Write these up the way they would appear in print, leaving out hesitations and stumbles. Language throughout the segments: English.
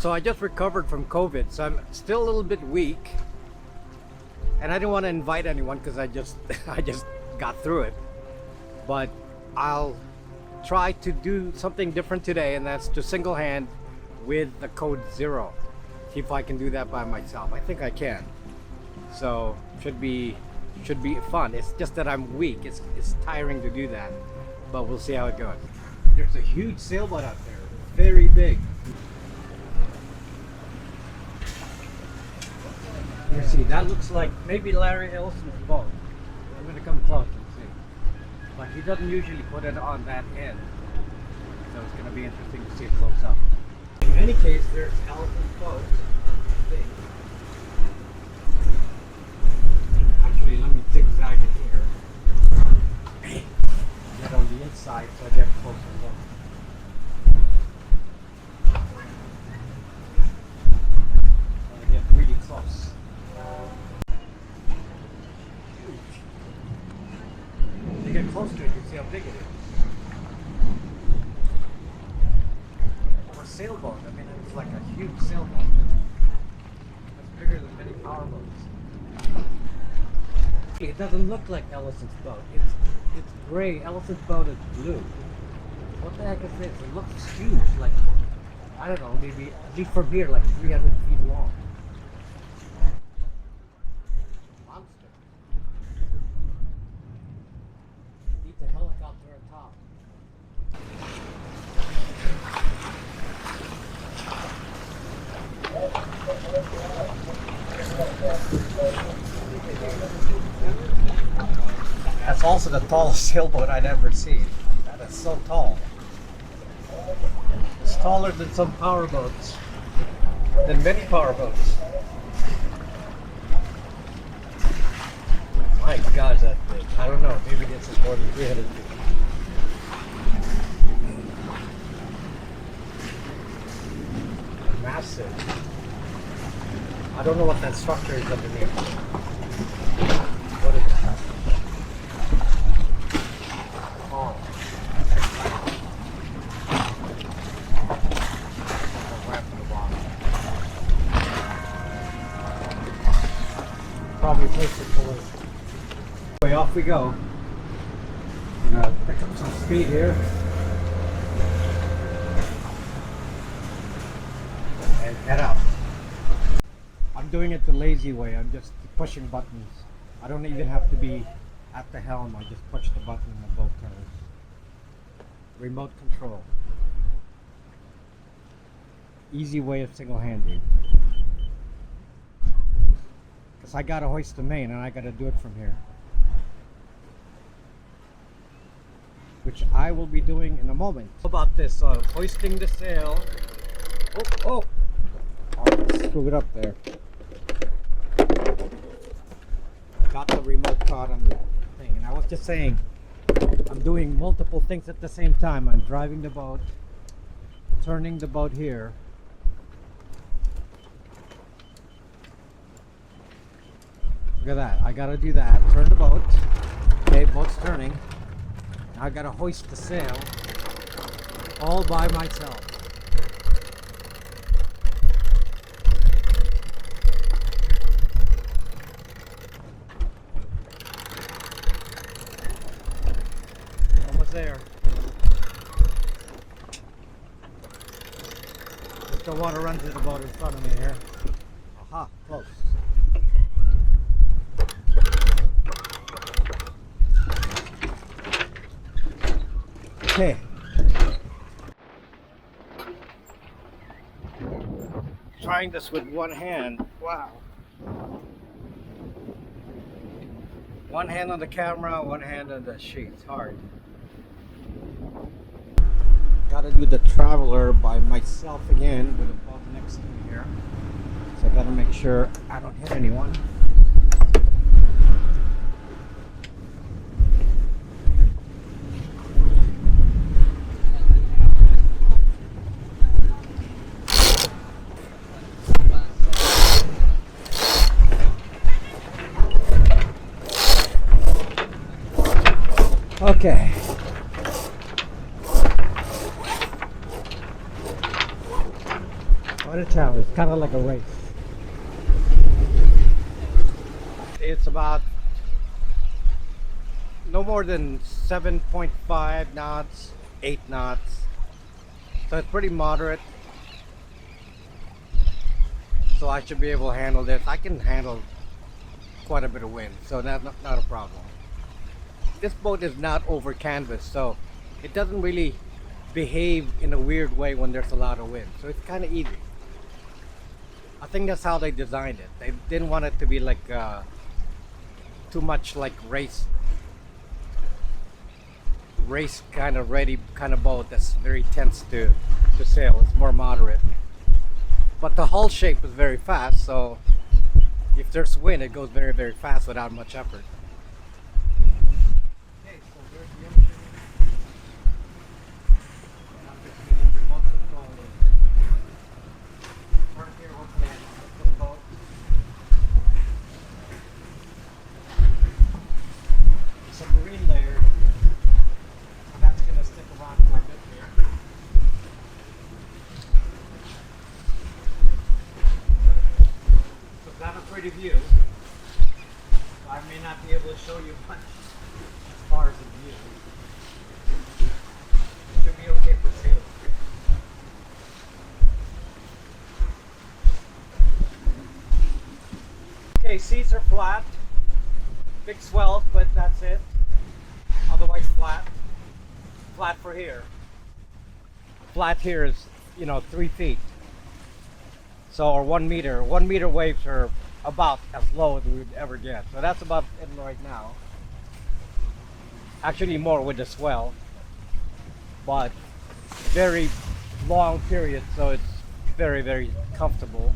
So I just recovered from COVID, so I'm still a little bit weak, and I didn't want to invite anyone because I just I just got through it. But I'll try to do something different today, and that's to single hand with the code 0. See if I can do that by myself. I think I can. So should be fun. It's just that I'm weak. It's tiring to do that, but we'll see how it goes. There's a huge sailboat out there, very big. You see, that looks like maybe Larry Ellison's boat. I'm gonna come close and see. But he doesn't usually put it on that end, so it's gonna be interesting to see it close up. In any case, there's Ellison's boat. Actually, let me zigzag it here. Get on the inside so I get closer look. I get really close. Huge. When you get close to it, you can see how big it is. For a sailboat, I mean, it's like a huge sailboat. It's bigger than many powerboats. It doesn't look like Ellison's boat. It's gray. Ellison's boat is blue. What the heck is this? It looks huge. Like, I don't know, maybe at least from here, like 300 feet long. Monster. Needs a helicopter on top. That's also the tallest sailboat I'd ever seen. That is so tall. It's taller than some powerboats, than many powerboats. My God, that big. I don't know, maybe this is more than 300 feet. Massive. I don't know what that structure is underneath. What is that? Oh. Ramp to the bottom. Probably a place to pull it. Anyway, off we go. I'm gonna pick up some speed here. And head out. I'm doing it the lazy way. I'm just pushing buttons. I don't even have to be at the helm. I just push the button and the boat turns. Remote control. Easy way of single-handed. Because I gotta hoist the main and I gotta do it from here. Which I will be doing in a moment. How about this? Hoisting the sail. Oh, screw it up there. Got the remote caught on the thing, and I was just saying I'm doing multiple things at the same time. I'm driving the boat, turning the boat here, look at that. I gotta do that, turn the boat. Okay, boat's turning. Now I gotta hoist the sail all by myself. There. Just don't want to run to the boat in front of me here. Aha, close. Okay. Trying this with one hand. Wow. One hand on the camera, one hand on the sheet. It's hard. Gotta do the Traveler by myself again with the boat next to me here. So I gotta make sure I don't hit anyone. Okay. What a challenge, kind of like a race. It's about no more than 7.5 knots, 8 knots. So it's pretty moderate. So I should be able to handle this. I can handle quite a bit of wind, so that's not a problem. This boat is not over canvas, so it doesn't really behave in a weird way when there's a lot of wind. So it's kind of easy. I think that's how they designed it. They didn't want it to be like too much like race kind of ready kind of boat that's very tense to sail. It's more moderate. But the hull shape is very fast, so if there's wind, it goes very, very fast without much effort. Okay, so there's the engine. And I'm just getting remote control. Turn here, hopefully I can get the boat. It's a marine layer. That's going to stick around for a bit here. Got a pretty view. I may not be able to show you much as far as the view. It should be okay for sailing. Okay, seats are flat. Big swells, but that's it. Otherwise flat. Flat for here. Flat here is, 3 feet. So, or 1 meter. 1 meter waves are about as low as we would ever get. So that's about it right now. Actually more with the swell. But very long period, so it's very, very comfortable.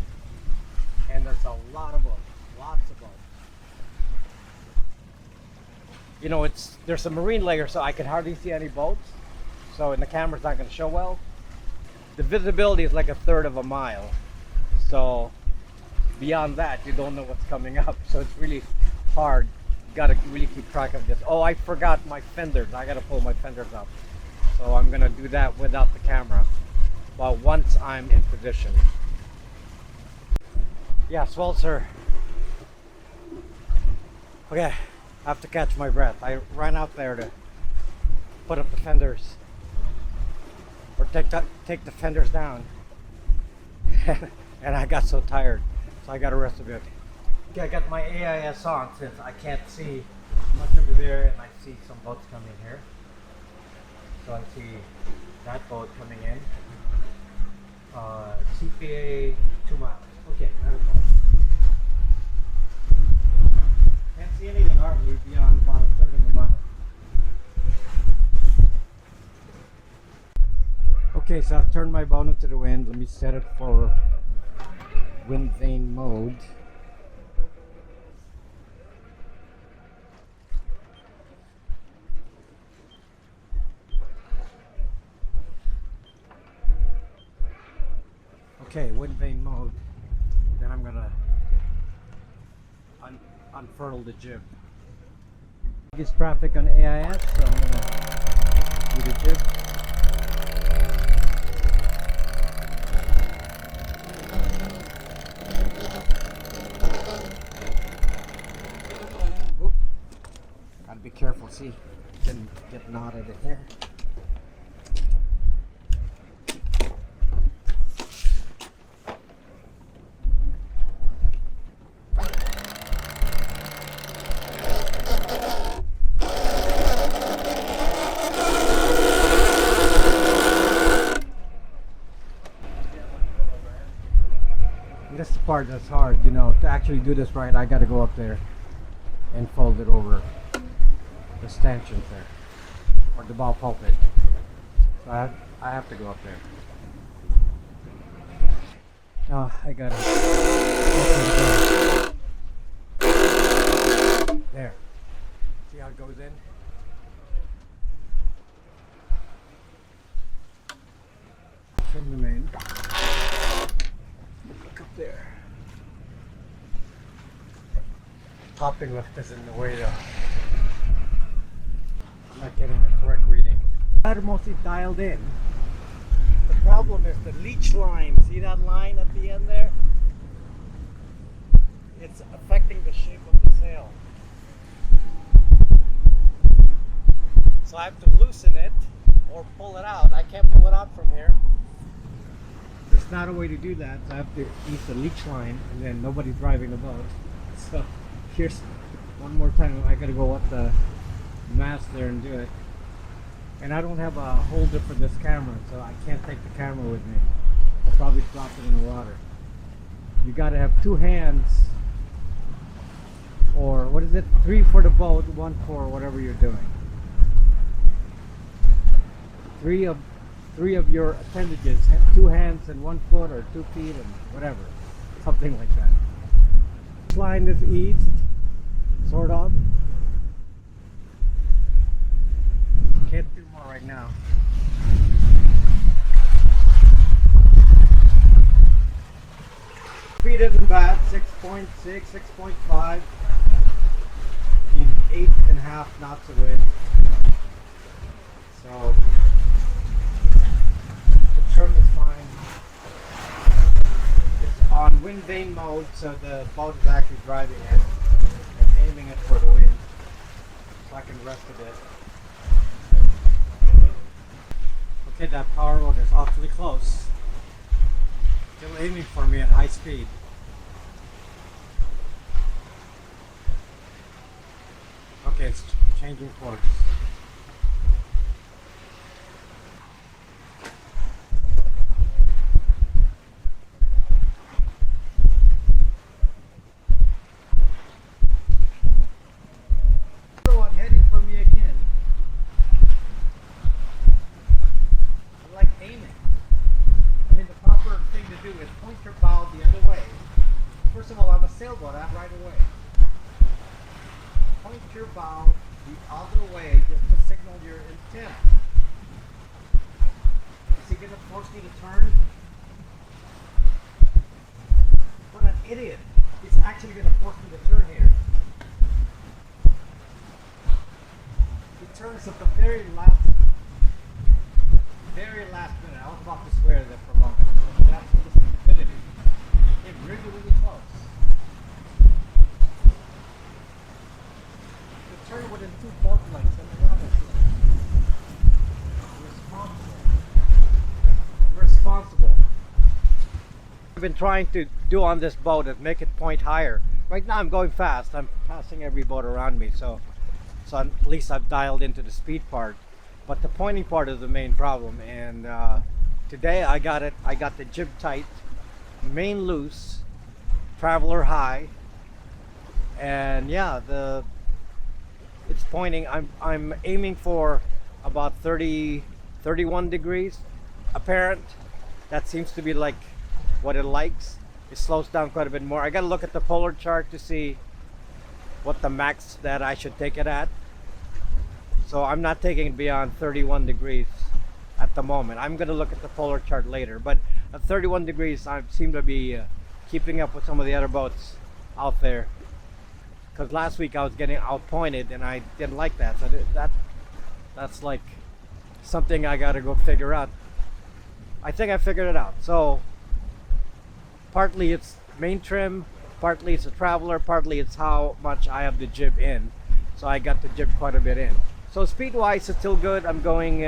And there's a lot of boats. Lots of boats. There's a marine layer, so I can hardly see any boats. So, and the camera's not going to show well. The visibility is like 1/3 of a mile. So beyond that, you don't know what's coming up. So it's really hard. You gotta really keep track of this. Oh, I forgot my fenders. I gotta pull my fenders up. So I'm gonna do that without the camera. But once I'm in position. Yeah, swells are. Okay, I have to catch my breath. I ran out there to put up the fenders. Or take the fenders down. And I got so tired, so I got to rest a bit. Okay, I got my AIS on since I can't see much over there, and I see some boats coming here. So I see that boat coming in. CPA 2 miles. Okay, not a problem. Can't see anything hardly beyond about 1/3 of a mile. Okay, so I've turned my boat into the wind. Let me set it for wind vane mode. Okay, wind vane mode. Then I'm gonna unfurl the jib. It's traffic on AIS, so I'm gonna do the jib. Be careful, see, didn't get knotted in here. This is the part that's hard, to actually do this right. I got to go up there and fold it over the stanchions there, or the bow pulpit. So I have to go up there. Oh, I got it. There. See how it goes in? Trim the main. Look up there. Topping lift is in the way though. I'm not getting the correct reading. I'm mostly dialed in. The problem is the leech line. See that line at the end there? It's affecting the shape of the sail. So I have to loosen it or pull it out. I can't pull it out from here. There's not a way to do that, so I have to use the leech line, and then nobody's driving the boat. So here's one more time. I gotta go up the mast there and do it. And I don't have a holder for this camera, so I can't take the camera with me. I'll probably drop it in the water. You gotta have two hands, or what is it? 3 for the boat, 1 for whatever you're doing. Three of your appendages, 2 hands and 1 foot, or 2 feet and whatever, something like that. This line is eased, sort of. Can't do more right now. Speed isn't bad, 6.6, 6.5 in 8.5 knots of wind. So the trim is fine. It's on wind vane mode, so the boat is actually driving it and aiming it for the wind, so I can rest a bit. Okay, that power boat is awfully close. Still aiming for me at high speed. Okay, it's changing course. Heading for me again. I like aiming. I mean, the proper thing to do is point your bow the other way. First of all, I'm a sailboat, I'm right away. Point your bow the other way just to signal your intent. Is he going to force me to turn? What an idiot. He's actually going to force me to turn here. He turns at the very last minute. I was about to swear there for a moment. That's the stupidity. It really, really close. The turn within 2 boat lengths and the other. Responsible. I've been trying to do on this boat is make it point higher. Right now I'm going fast. I'm passing every boat around me, so at least I've dialed into the speed part. But the pointing part is the main problem, and today I got it. I got the jib tight, main loose, traveler high, and yeah, it's pointing. I'm aiming for about 31 degrees apparent. That seems to be like what it likes. It slows down quite a bit more. I got to look at the polar chart to see what the max that I should take it at. So I'm not taking it beyond 31 degrees at the moment. I'm going to look at the polar chart later, but at 31 degrees I seem to be keeping up with some of the other boats out there, because last week I was getting outpointed and I didn't like that. So that's like something I got to go figure out. I think I figured it out. So partly it's main trim, partly it's a traveler, partly it's how much I have the jib in. So I got the jib quite a bit in. So speed wise it's still good. I'm going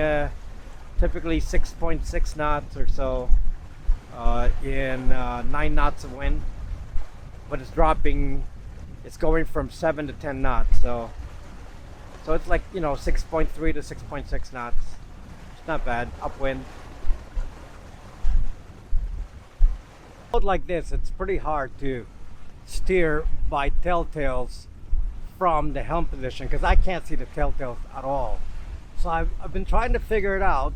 typically 6.6 knots or so in 9 knots of wind, but it's dropping. It's going from 7 to 10 knots, so it's like, you know, 6.3 to 6.6 knots. It's not bad, upwind. Out like this, it's pretty hard to steer by telltales from the helm position, because I can't see the telltales at all. So I've been trying to figure it out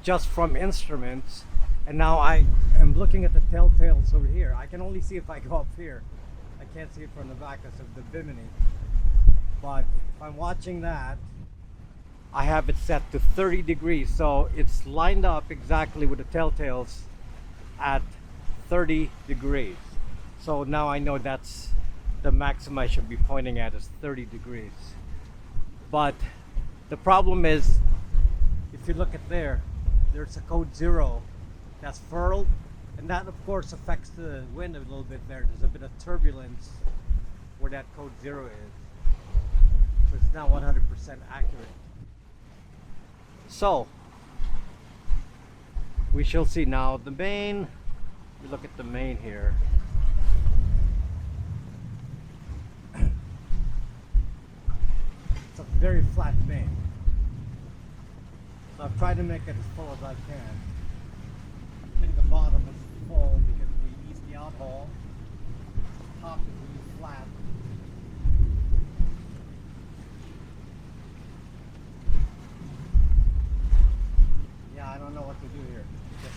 just from instruments, and now I am looking at the telltales over here. I can only see if I go up here. I can't see it from the back because of the bimini. But if I'm watching that, I have it set to 30 degrees, so it's lined up exactly with the telltales at 30 degrees. So now I know that's the maximum I should be pointing at, is 30 degrees. But the problem is, if you look at there, there's a code 0 that's furled, and that of course affects the wind a little bit there. There's a bit of turbulence where that code 0 is. So it's not 100% accurate. So we shall see now. The main, we look at the main here. It's a very flat main. So I've tried to make it as full as I can. I think the bottom is full because we eased the outhole. The top is really flat. Yeah, I don't know what to do here. Just,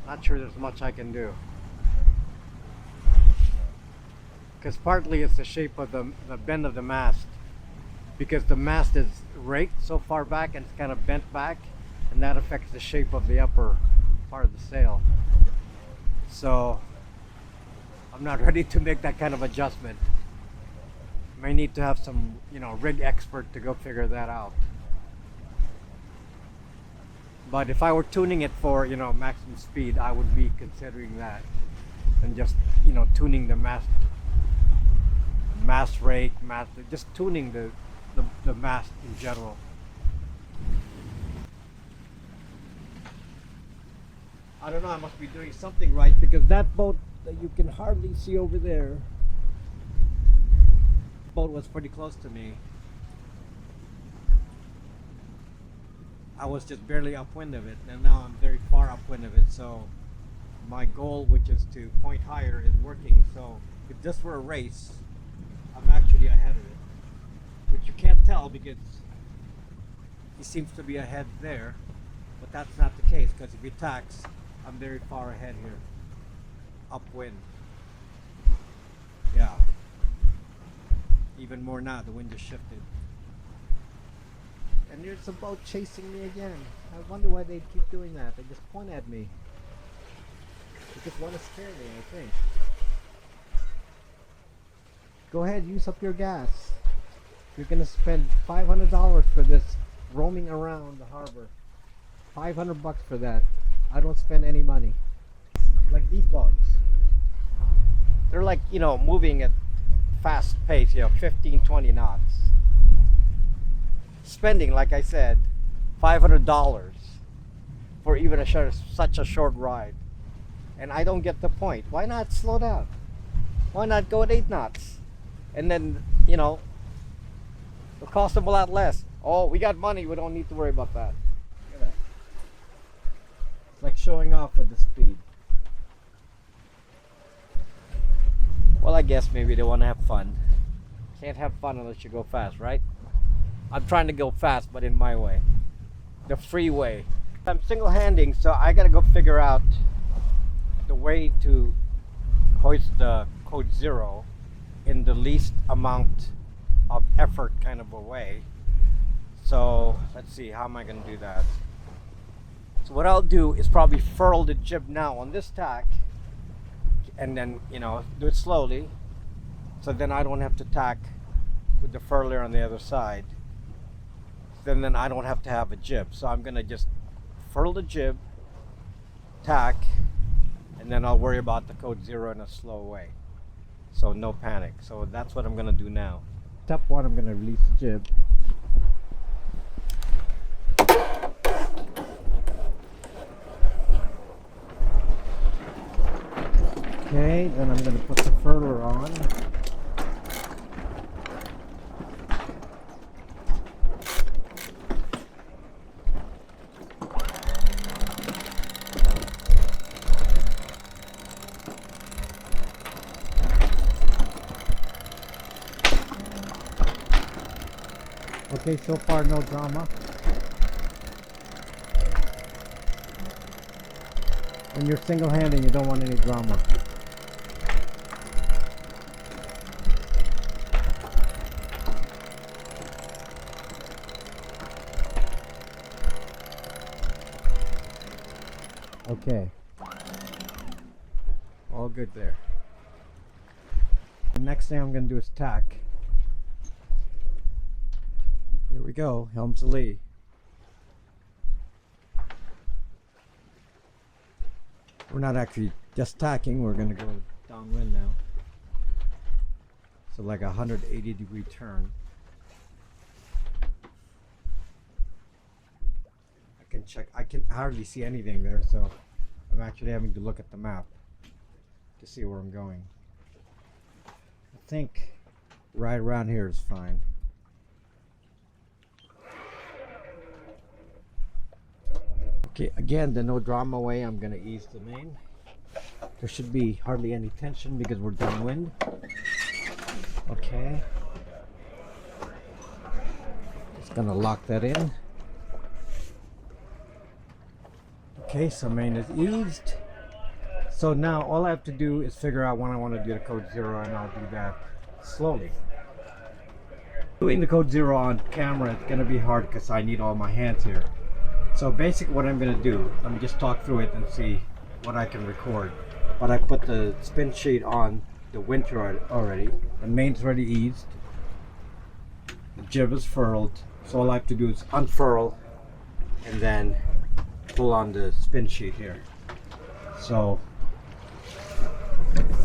not sure there's much I can do. Because partly it's the shape of the bend of the mast. Because the mast is raked so far back and it's kind of bent back, and that affects the shape of the upper part of the sail. So I'm not ready to make that kind of adjustment. May need to have some, rig expert to go figure that out. But if I were tuning it for, maximum speed, I would be considering that, and just, tuning the mast rake, just tuning the mast in general. I don't know, I must be doing something right, because that boat that you can hardly see over there, boat was pretty close to me. I was just barely upwind of it, and now I'm very far upwind of it, so my goal, which is to point higher, is working. So if this were a race, I'm actually ahead of it, which you can't tell because he seems to be ahead there, but that's not the case, because if he tacks, I'm very far ahead here, upwind. Yeah, even more now, the wind just shifted. And there's a boat chasing me again. I wonder why they keep doing that. They just point at me. They just want to scare me, I think. Go ahead, use up your gas. You're gonna spend $500 for this roaming around the harbor. $500 for that. I don't spend any money. Like these boats. They're like, moving at fast pace, 15, 20 knots. Spending, like I said, $500 for even such a short ride. And I don't get the point. Why not slow down? Why not go at 8 knots? And then, it'll cost them a lot less. Oh, we got money, we don't need to worry about that. Look at that. It's like showing off with the speed. Well, I guess maybe they want to have fun. Can't have fun unless you go fast, right? I'm trying to go fast, but in my way. The free way. I'm single-handing, so I gotta go figure out the way to hoist the code 0 in the least amount of effort kind of a way. So let's see, how am I gonna do that? So what I'll do is probably furl the jib now on this tack, and then do it slowly, so then I don't have to tack with the furler on the other side. Then I don't have to have a jib. So I'm gonna just furl the jib, tack, and then I'll worry about the code 0 in a slow way. So no panic. So that's what I'm gonna do now. Step 1, I'm gonna release the jib. Okay, then I'm gonna put the furler on. Okay, so far no drama. When you're single-handing, you don't want any drama. Okay. All good there. The next thing I'm going to do is tack. Get we go, helm's a lee. We're not actually just tacking, we're going to go downwind now. So like a 180-degree turn. I can hardly see anything there, so I'm actually having to look at the map to see where I'm going. I think right around here is fine. Okay, again, the no drama way, I'm gonna ease the main. There should be hardly any tension because we're downwind. Okay. Just gonna lock that in. Okay, so main is eased. So now all I have to do is figure out when I want to do the code 0, and I'll do that slowly. Doing the code 0 on camera is going to be hard because I need all my hands here. So basically what I'm going to do, let me just talk through it and see what I can record. But I put the spin sheet on the winter already. The main's already eased. The jib is furled. So all I have to do is unfurl and then pull on the spin sheet here. So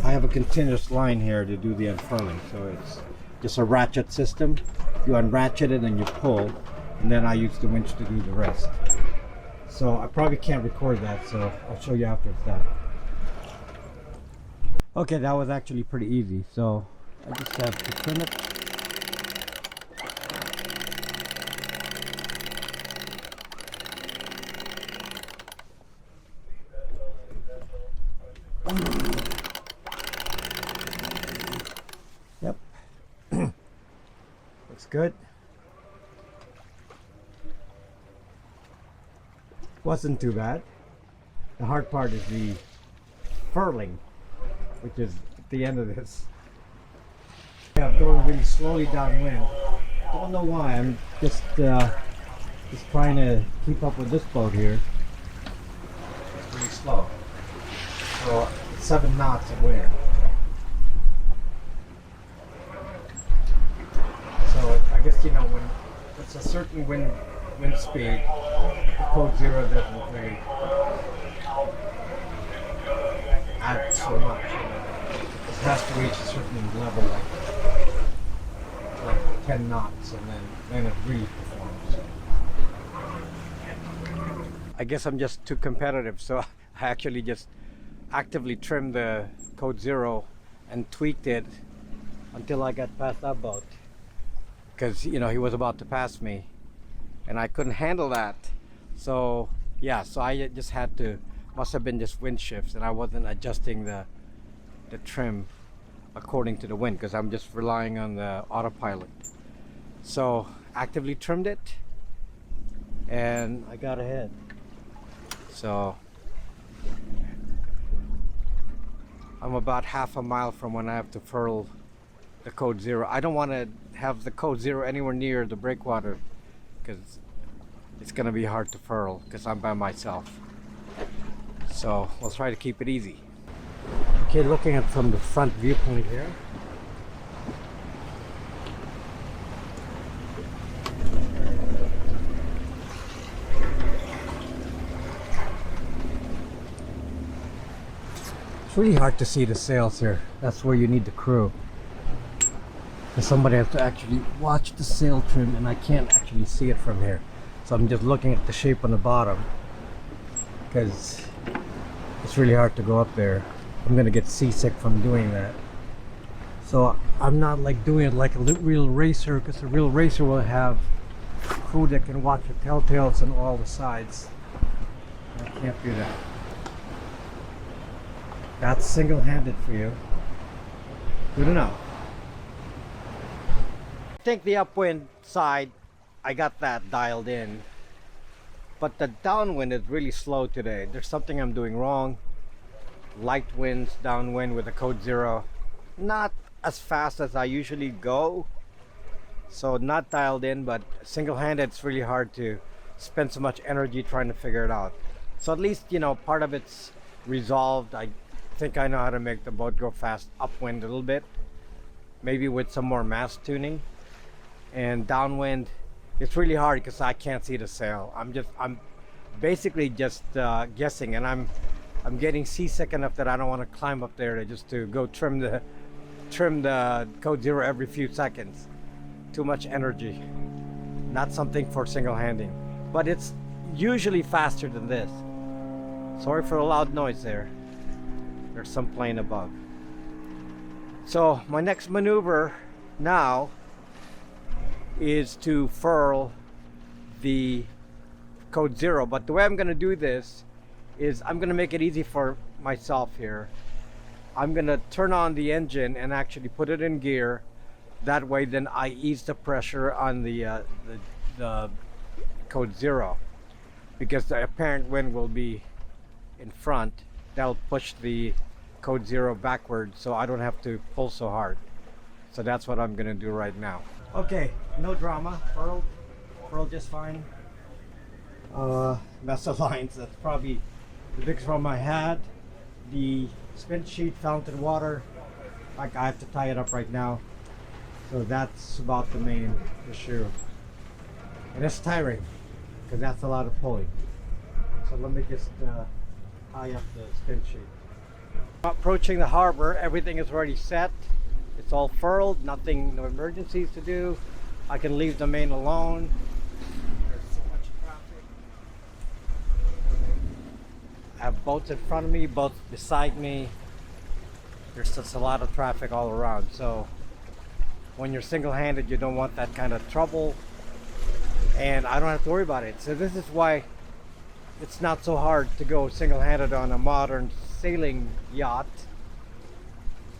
I have a continuous line here to do the unfurling, so it's just a ratchet system. You unratchet it and you pull, and then I use the winch to do the rest. So I probably can't record that, so I'll show you after it's done. Okay, that was actually pretty easy, so I just have to trim it. Yep. Looks good. Wasn't too bad. The hard part is the furling, which is at the end of this. Yeah, I'm going really slowly downwind. Don't know why. I'm just trying to keep up with this boat here. It's really slow. So 7 knots of wind. So I guess, you know, when it's a certain wind speed, the code 0 doesn't really add so much. You know. It has to reach a certain level, like 10 knots, and then it really performs. I guess I'm just too competitive, so I actually just actively trimmed the code 0 and tweaked it until I got past that boat, because, you know, he was about to pass me and I couldn't handle that. So yeah, so I just had to, must have been just wind shifts, and I wasn't adjusting the trim according to the wind because I'm just relying on the autopilot. So actively trimmed it and I got ahead. So I'm about half a mile from when I have to furl the code 0. I don't want to have the code 0 anywhere near the breakwater because it's going to be hard to furl because I'm by myself. So we'll try to keep it easy. Okay, looking at from the front viewpoint here. It's really hard to see the sails here. That's where you need the crew. Because somebody has to actually watch the sail trim, and I can't actually see it from here. So I'm just looking at the shape on the bottom because it's really hard to go up there. I'm gonna get seasick from doing that. So I'm not like doing it like a real racer, because a real racer will have crew that can watch the telltales on all the sides. I can't do that. That's single-handed for you. Good enough. I think the upwind side, I got that dialed in. But the downwind is really slow today. There's something I'm doing wrong. Light winds, downwind with a code 0. Not as fast as I usually go. So not dialed in, but single-handed, it's really hard to spend so much energy trying to figure it out. So at least, you know, part of it's resolved. I think I know how to make the boat go fast upwind a little bit. Maybe with some more mast tuning. And downwind, it's really hard because I can't see the sail. I'm basically just guessing, and I'm getting seasick enough that I don't want to climb up there to go trim the code zero every few seconds. Too much energy. Not something for single handing, but it's usually faster than this. Sorry for the loud noise there. There's some plane above. So my next maneuver now is to furl the code zero, but the way I'm going to do this is I'm going to make it easy for myself here. I'm going to turn on the engine and actually put it in gear. That way then I ease the pressure on the code zero, because the apparent wind will be in front. That'll push the code zero backwards, so I don't have to pull so hard. So that's what I'm gonna do right now. Okay, no drama. Furled just fine. Mess of lines. That's probably the biggest problem I had. The spin sheet fell into the water. Like, I have to tie it up right now. So that's about the main issue. And it's tiring because that's a lot of pulling. So let me just tie up the spin sheet. Approaching the harbor, everything is already set. It's all furled, no emergencies to do. I can leave the main alone. There's so much traffic. I have boats in front of me, boats beside me. There's just a lot of traffic all around. So when you're single-handed, you don't want that kind of trouble. And I don't have to worry about it. So this is why it's not so hard to go single-handed on a modern sailing yacht,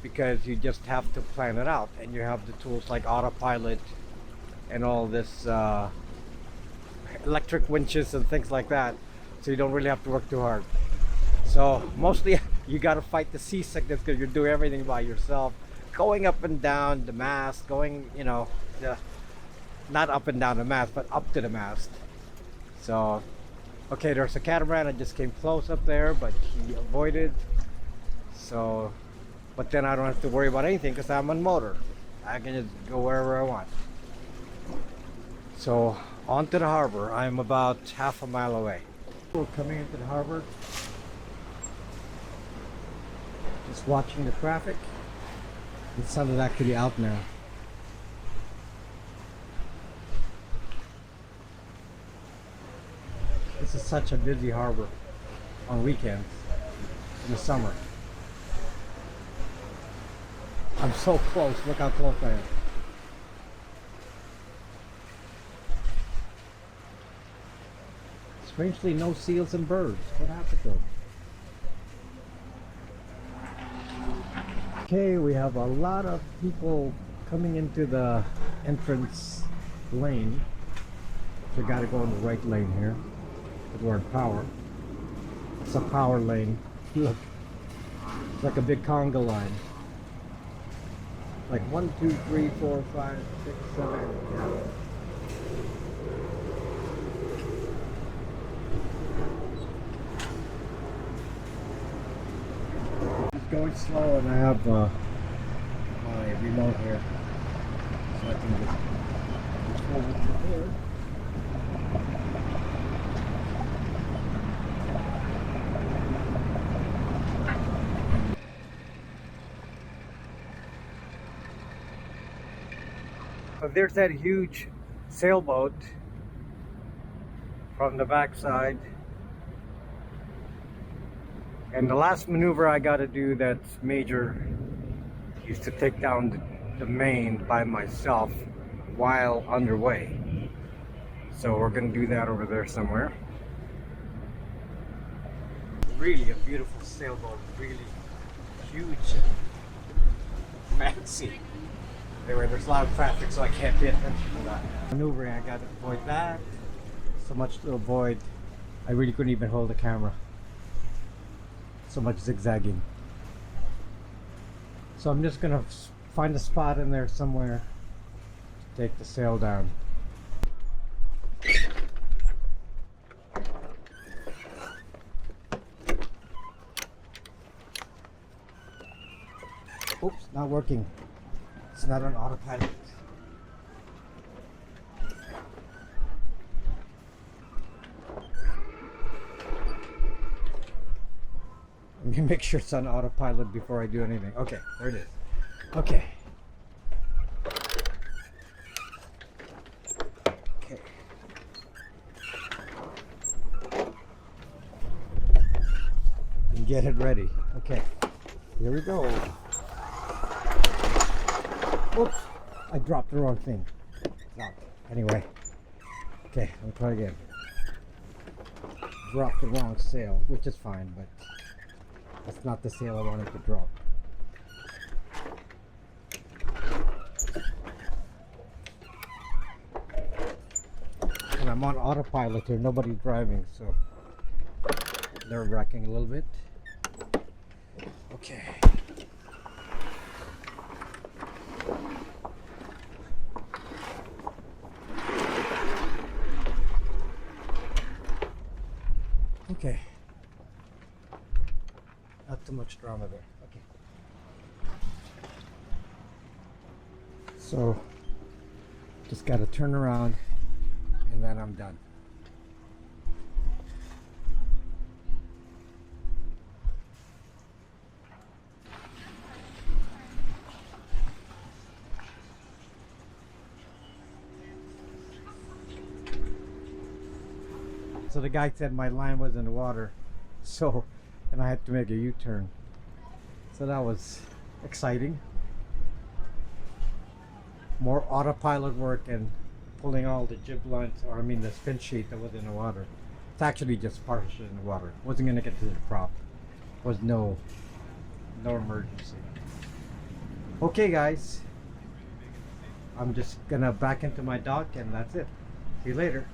because you just have to plan it out, and you have the tools like autopilot and all this electric winches and things like that, so you don't really have to work too hard. So mostly you got to fight the seasickness because you're doing everything by yourself, going up and down the mast, going, you know, not up and down the mast, but up to the mast. So okay, there's a catamaran. I just came close up there, but he avoided. So, but then I don't have to worry about anything because I'm on motor. I can just go wherever I want. So, on to the harbor. I'm about half a mile away. We're coming into the harbor. Just watching the traffic. The sun is actually out now. This is such a busy harbor on weekends in the summer. I'm so close. Look how close I am. Strangely, no seals and birds. What happened to them? Okay, we have a lot of people coming into the entrance lane. So we gotta go in the right lane here. We're in power. It's a power lane. Look, it's like a big conga line. Like 1, 2, 3, 4, 5, 6, 7. Yeah. It's going slow, and I have my remote here, so I can just hold it from here. So there's that huge sailboat from the backside, and the last maneuver I got to do that's major is to take down the main by myself while underway. So we're going to do that over there somewhere. Really a beautiful sailboat, really huge and fancy. Anyway, there's a lot of traffic, so I can't pay attention to that. Maneuvering, I got to avoid that. So much to avoid. I really couldn't even hold the camera. So much zigzagging. So I'm just gonna find a spot in there somewhere to take the sail down. Oops, not working. It's not on autopilot. Let me make sure it's on autopilot before I do anything. Okay, there it is. Okay. Okay. And get it ready. Okay. Here we go. Oops. I dropped the wrong thing. No. Anyway. Okay, let me try again. Dropped the wrong sail, which is fine, but that's not the sail I wanted to drop. And I'm on autopilot here, nobody's driving, so they're wrecking a little bit. Okay. Okay. Not too much drama there. Okay. So just gotta turn around and then I'm done. So the guy said my line was in the water, so, and I had to make a U-turn. So that was exciting. More autopilot work and pulling all the jib lines, or I mean the spin sheet that was in the water. It's actually just partially in the water. Wasn't gonna get to the prop. Was no emergency. Okay guys, I'm just gonna back into my dock and that's it. See you later.